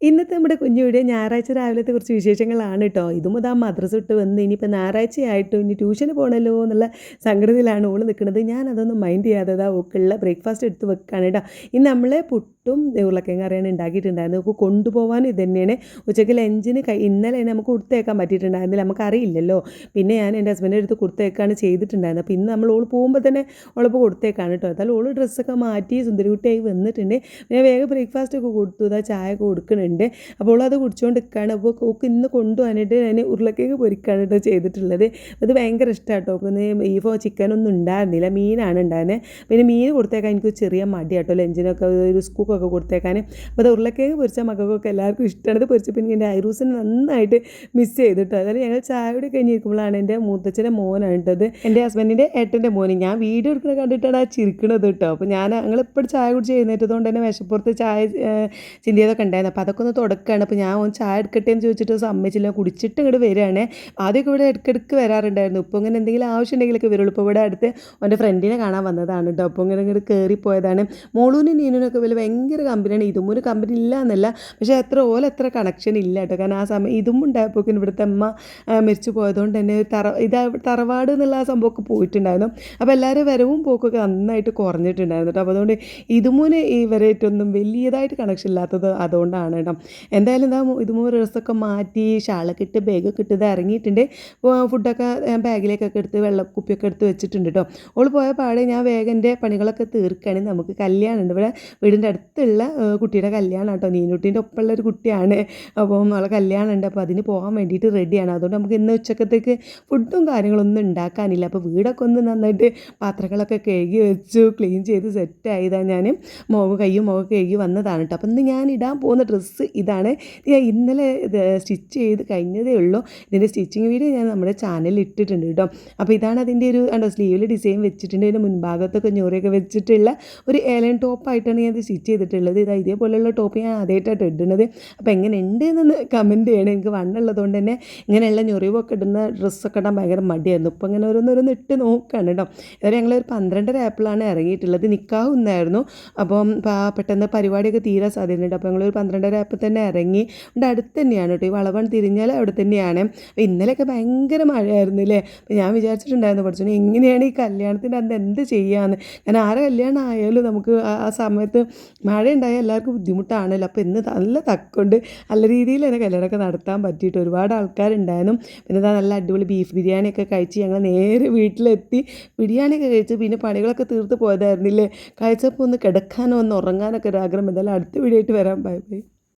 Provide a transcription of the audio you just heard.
ഇന്നത്തെ നമ്മുടെ കുഞ്ഞു വീഡിയോ ഞായറാഴ്ച രാവിലത്തെ കുറച്ച് വിശേഷങ്ങളാണ് കേട്ടോ. ഇതും ഇതാ മദ്രസ വിട്ട് വന്ന് ഇനിയിപ്പോൾ ഞായറാഴ്ചയായിട്ടും ഇനി ട്യൂഷന് പോകണമല്ലോ എന്നുള്ള സങ്കടത്തിലാണ് ഓള് നിൽക്കുന്നത്. ഞാൻ അതൊന്നും മൈൻഡ് ചെയ്യാതെ ഓക്കുള്ള ബ്രേക്ക്ഫാസ്റ്റ് എടുത്ത് വെക്കുകയാണ് കേട്ടോ. ഇന്ന് നമ്മൾ പുട്ടും ഉരുളക്കിഴങ്ങ് കറിയാണ് ഉണ്ടാക്കിയിട്ടുണ്ടായിരുന്നത്. നമുക്ക് കൊണ്ടുപോകാൻ ഇത് തന്നെയാണ്. ഉച്ചയ്ക്ക് ലഞ്ചിന് ഇന്നലെ നമുക്ക് കൊടുത്തേക്കാൻ പറ്റിയിട്ടുണ്ടായിരുന്നില്ല, നമുക്കറിയില്ലല്ലോ. പിന്നെ ഞാൻ എൻ്റെ ഹസ്ബൻഡിൻ്റെ അടുത്ത് കൊടുത്തേക്കാണ് ചെയ്തിട്ടുണ്ടായിരുന്നത്. അപ്പോൾ ഇന്ന് നമ്മൾ ഓൾ പോകുമ്പോൾ തന്നെ ഓളിപ്പോൾ കൊടുത്തേക്കാണ് കേട്ടോ. അതായത് ഓൾ ഡ്രസ്സൊക്കെ മാറ്റി സുന്ദരിക്കുട്ടിയായി വന്നിട്ടുണ്ട്. പിന്നെ വേഗം ബ്രേക്ക്ഫാസ്റ്റ് ഒക്കെ കൊടുത്തു, ഇതാ ചായ ഒക്കെ കൊടുക്കുന്നുണ്ട്. അപ്പോൾ അത് കുടിച്ചുകൊണ്ട് നിൽക്കുകയാണ്. അപ്പോൾ ഓക്ക് ഇന്ന് കൊണ്ടുപോകാനായിട്ട് ഞാൻ ഉരുളക്കിഴങ്ങ് പൊരിക്കുകയാണ് കേട്ടോ ചെയ്തിട്ടുള്ളത്. അത് ഭയങ്കര ഇഷ്ടമാണ് കേട്ടോ. ഇന്ന് ബീഫോ ചിക്കനൊന്നും ഉണ്ടായിരുന്നില്ല, മീനാണ് ഉണ്ടായിരുന്നത്. പിന്നെ മീൻ കൊടുത്തേക്കാൻ എനിക്ക് ചെറിയ മടി കേട്ടോ, ലഞ്ചിനൊക്കെ ഒരു സ്കൂക്കൊക്കെ കൊടുത്തേക്കാൻ. അപ്പോൾ അത് ഉരുളക്കിഴങ്ങ് പൊരിച്ച മക്കൾക്കൊക്കെ എല്ലാവർക്കും ഇഷ്ടമാണ്. അത് പൊരിച്ചപ്പോൾ പിന്നെ എൻ്റെ ഐറൂസിനെ നന്നായിട്ട് മിസ് ചെയ്തിട്ടോ. അതായത് ഞങ്ങൾ ചായ കൂടി കഴിഞ്ഞിരിക്കുമ്പോഴാണ് എൻ്റെ മൂത്തച്ഛൻ്റെ മോനാണ് കേട്ടത്, എൻ്റെ ഹസ്ബൻഡിൻ്റെ ഏട്ടൻ്റെ മോന്. ഞാൻ വീഡിയോ എടുക്കുന്നത് കണ്ടിട്ടാണ് ആ ചിരിക്കണത് കേട്ടോ. അപ്പോൾ ഞങ്ങളിപ്പോൾ ചായ കുടിച്ച് എഴുന്നേറ്റതുകൊണ്ട് തന്നെ വിശപ്പുറത്ത് ചായ ചിന്തിയതൊക്കെ ഉണ്ടായിരുന്നു. അപ്പോൾ അതൊക്കെ ഒന്ന് തുടക്കുകയാണ്. അപ്പോൾ ഞാൻ ഒന്ന് ചായ എടുക്കട്ടെ എന്ന് ചോദിച്ചിട്ട് സമ്മതിച്ചില്ല, കുടിച്ചിട്ട് ഇങ്ങോട്ട് വരികയാണ്. ആദ്യമൊക്കെ ഇവിടെ ഇടയ്ക്കിടയ്ക്ക് വരാറുണ്ടായിരുന്നു. ഇപ്പോൾ ഇങ്ങനെ എന്തെങ്കിലും ആവശ്യം ഉണ്ടെങ്കിലൊക്കെ വരുള്ളൂ. ഇപ്പോൾ ഇവിടെ അടുത്ത് എൻ്റെ ഫ്രണ്ടിനെ കാണാൻ വന്നതാണ് കേട്ടോ. അപ്പോൾ ഇങ്ങോട്ട് കയറിപ്പോയതാണ്. മോളൂനും നീനുനൊക്കെ വലിയ ഭയങ്കര കമ്പനിയാണ്. ഇതും ഒരു കമ്പനി ഇല്ല എന്നല്ല, പക്ഷേ എത്ര കണക്ഷൻ ഇല്ല കേട്ടോ. കാരണം ആ സമയം ഇതും ഉണ്ടായപ്പോൾ ഇവിടുത്തെ അമ്മ മരിച്ചു പോയതുകൊണ്ട് തന്നെ തറവാട് എന്നുള്ള ആ സംഭവമൊക്കെ പോയിട്ടുണ്ടായിരുന്നു. അപ്പോൾ എല്ലാവരും വരവും പോക്കൊക്കെ നന്നായിട്ട് കുറഞ്ഞിട്ടുണ്ടായിരുന്നു കേട്ടോ. അപ്പോൾ അതുകൊണ്ട് ഇതുമൂന്ന് ഇവരായിട്ടൊന്നും വലിയതായിട്ട് കണക്ഷൻ ഇല്ലാത്തത് അതുകൊണ്ടാണ് കേട്ടോ. എന്തായാലും എന്താ ഇതുമൂന്ന് ഡ്രസ്സൊക്കെ മാറ്റി ഷാളൊക്കെ ഇട്ട് ബാഗൊക്കെ ഇട്ട് ഇത് ഇറങ്ങിയിട്ടുണ്ട്. ഫുഡൊക്കെ ബാഗിലേക്കൊക്കെ എടുത്ത് വെള്ളക്കുപ്പിയൊക്കെ എടുത്ത് വെച്ചിട്ടുണ്ട് കേട്ടോ. ഓൾ പോയ പാടെ ഞാൻ വേഗം എൻ്റെ പണികളൊക്കെ തീർക്കുകയാണെങ്കിൽ നമുക്ക് കല്യാണമുണ്ട് ഇവിടെ വീടിൻ്റെ അടുത്തുള്ള കുട്ടിയുടെ കല്യാണം കേട്ടോ. നീനുട്ടീൻ്റെ ഒപ്പമുള്ള ഒരു കുട്ടിയാണ്. അപ്പം അവളെ കല്യാണമുണ്ട്. അപ്പോൾ അതിന് പോകാൻ വേണ്ടിയിട്ട് റെഡിയാണ്. അതുകൊണ്ട് നമുക്ക് ഇന്ന് ഉച്ചക്കത്തേക്ക് ഫുഡും കാര്യങ്ങളൊന്നും ഉണ്ടാക്കാനില്ല. അപ്പോൾ വീടൊക്കെ ഒന്ന് നന്നായിട്ട് പാത്രങ്ങളൊക്കെ കഴുകി വെച്ചു, ക്ലീൻ ചെയ്ത് സെറ്റായതാണ്. ഞാൻ കയ്യും മുഖം കഴുകി വന്നതാണ് കേട്ടോ. അപ്പം ഇന്ന് ഞാൻ ഇടാൻ പോകുന്ന ഡ്രസ്സ് ഇതാണ്. ഞാൻ ഇന്നലെ സ്റ്റിച്ച് ചെയ്ത് കഴിഞ്ഞതേ ഉള്ളൂ. ഇതിൻ്റെ സ്റ്റിച്ചിങ് വീഡിയോ ഞാൻ നമ്മുടെ ചാനലിൽ ഇട്ടിട്ടുണ്ട് കേട്ടോ. അപ്പോൾ ഇതാണ് അതിൻ്റെ ഒരു സ്ലീവിൽ ഡിസൈൻ വെച്ചിട്ടുണ്ട്. ഇതിൻ്റെ മുൻഭാഗത്തൊക്കെ ഞൊറിയൊക്കെ വെച്ചിട്ടുള്ള ഒരു ഏലൻ ടോപ്പായിട്ടാണ് ഞാൻ ഇത് സ്റ്റിച്ച് ചെയ്തിട്ടുള്ളത്. ഇതേപോലെയുള്ള ടോപ്പ് ഞാൻ ആദ്യമായിട്ടാണ് ഇടുന്നത്. അപ്പോൾ എങ്ങനെ ഉണ്ട് എന്നൊന്ന് കമൻറ്റ് ചെയ്യണം. എനിക്ക് വണ്ണുള്ളതുകൊണ്ട് തന്നെ ഇങ്ങനെയുള്ള ഞൊറിവൊക്കെ ഇടുന്ന ഡ്രസ്സൊക്കെ ഇടാൻ ഭയങ്കര മടിയായിരുന്നു. ഇപ്പോൾ ഇങ്ങനെ ഓരോന്നോരോന്ന് ഇട്ട് നോക്കുകയാണ് കേട്ടോ. ഏതായാലും ഞങ്ങളൊരു 12 ആപ്പിളാണ് ഇറങ്ങിയിട്ടുള്ളത്. നിക്കാഹുന്നായിരുന്നു. അപ്പം പെട്ടെന്ന് പരിപാടിയൊക്കെ തീരാൻ സാധ്യതയുണ്ട്. അപ്പോൾ ഞങ്ങളൊരു 12 ആപ്പിൾ തന്നെ ഇറങ്ങി. ഇവിടെ അടുത്ത് തന്നെയാണ് കേട്ടോ. ഈ വളവൺ തിരിഞ്ഞാൽ അവിടെ തന്നെയാണ്. അപ്പോൾ ഇന്നലെയൊക്കെ ഭയങ്കര മഴയായിരുന്നു അല്ലേ. അപ്പോൾ ഞാൻ വിചാരിച്ചിട്ടുണ്ടായിരുന്നു പഠിച്ചു എങ്ങനെയാണ് ഈ കല്യാണത്തിൻ്റെ അന്ന് എന്ത് ചെയ്യാമെന്ന്. കാരണം ആരെ കല്യാണം ആയാലും നമുക്ക് ആ സമയത്ത് മഴ ഉണ്ടായാൽ എല്ലാവർക്കും ബുദ്ധിമുട്ടാണല്ലോ. അപ്പോൾ ഇന്ന് നല്ല തക്കൊണ്ട് നല്ല രീതിയിൽ തന്നെ കല്യാണമൊക്കെ നടത്താൻ പറ്റിയിട്ട് ഒരുപാട് ആൾക്കാരുണ്ടായിരുന്നു. പിന്നെ ഇതാ നല്ല അടിപൊളി ബീഫ് ബിരിയാണിയൊക്കെ കഴിച്ച് ഞങ്ങൾ നേരെ വീട്ടിലെത്തി. ബിരിയാണിയൊക്കെ കഴിച്ച് പിന്നെ പണികളൊക്കെ തീർത്ത് പോയതായിരുന്നില്ലേ. കഴിച്ചപ്പോൾ ഒന്ന് കിടക്കാനോ ഒന്ന് ഉറങ്ങാനൊക്കെ ഒരു ആഗ്രഹം. എന്തായാലും അടുത്ത വീഡിയോ ആയിട്ട് വരാൻ. Bye bye.